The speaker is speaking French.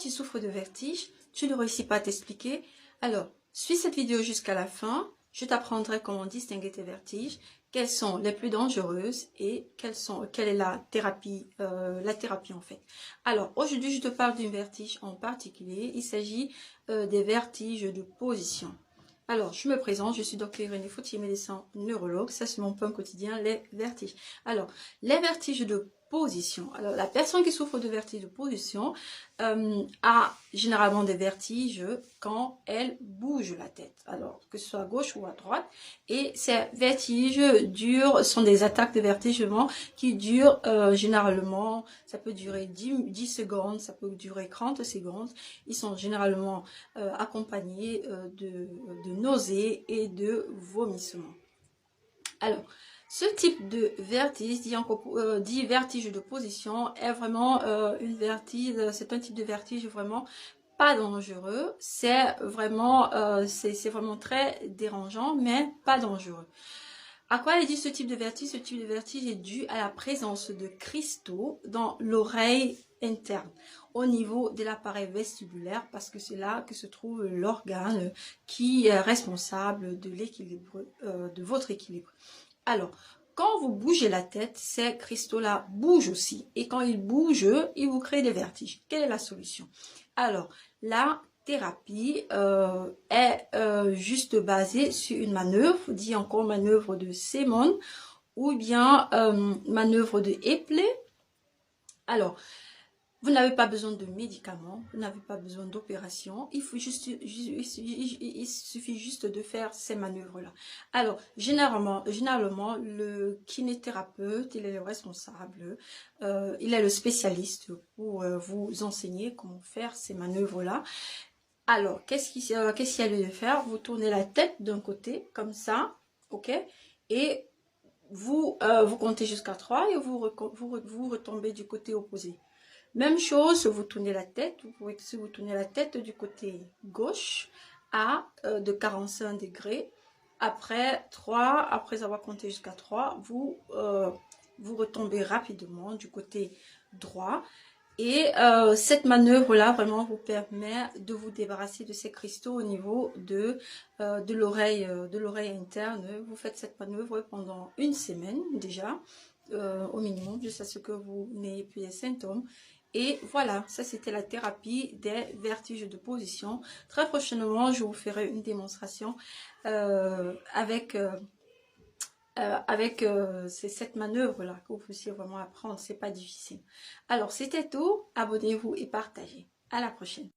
Tu souffres de vertige, tu ne réussis pas à t'expliquer, alors suis cette vidéo jusqu'à la fin. Je t'apprendrai comment distinguer tes vertiges, quelles sont les plus dangereuses et quelle est la thérapie en fait. Alors aujourd'hui je te parle d'une vertige en particulier. Il s'agit des vertiges de position. Alors, je me présente, je suis Dr Irénée Foutier, médecin neurologue. Ça, c'est mon pain quotidien, les vertiges. Alors, les vertiges de position. Alors, la personne qui souffre de vertiges de position a généralement des vertiges quand elle bouge la tête. Alors, que ce soit à gauche ou à droite. Et ces vertiges sont des attaques de vertige qui durent généralement, ça peut durer 10 secondes, ça peut durer 30 secondes. Ils sont généralement accompagnés de nausées et de vomissements. Alors, ce type de vertige, dit vertige de position, est vraiment c'est un type de vertige vraiment pas dangereux. C'est vraiment très dérangeant, mais pas dangereux. À quoi est dû ce type de vertige? Ce type de vertige est dû à la présence de cristaux dans l'oreille interne, au niveau de l'appareil vestibulaire, parce que c'est là que se trouve l'organe qui est responsable de l'équilibre, de votre équilibre. Alors, quand vous bougez la tête, ces cristaux-là bougent aussi. Et quand ils bougent, ils vous créent des vertiges. Quelle est la solution? Alors, la thérapie est juste basée sur une manœuvre, dit encore manœuvre de Semon, ou bien manœuvre de Epley. Alors, vous n'avez pas besoin de médicaments, vous n'avez pas besoin d'opération, il suffit juste de faire ces manœuvres-là. Alors, généralement, le kinésithérapeute, il est le responsable, il est le spécialiste pour vous enseigner comment faire ces manœuvres-là. Alors, qu'est-ce qu'il y a lieu de faire? Vous tournez la tête d'un côté, comme ça, ok? Et vous comptez jusqu'à 3 et vous retombez du côté opposé. Même chose, vous tournez la tête, si vous tournez la tête du côté gauche de 45 degrés. Après avoir compté jusqu'à 3, vous retombez rapidement du côté droit. Et cette manœuvre-là, vraiment, vous permet de vous débarrasser de ces cristaux au niveau de l'oreille interne. Vous faites cette manœuvre pendant une semaine déjà, au minimum, jusqu'à ce que vous n'ayez plus les symptômes. Et voilà, ça c'était la thérapie des vertiges de position. Très prochainement, je vous ferai une démonstration avec cette manœuvre-là que vous puissiez vraiment apprendre. C'est pas difficile. Alors, c'était tout. Abonnez-vous et partagez. À la prochaine.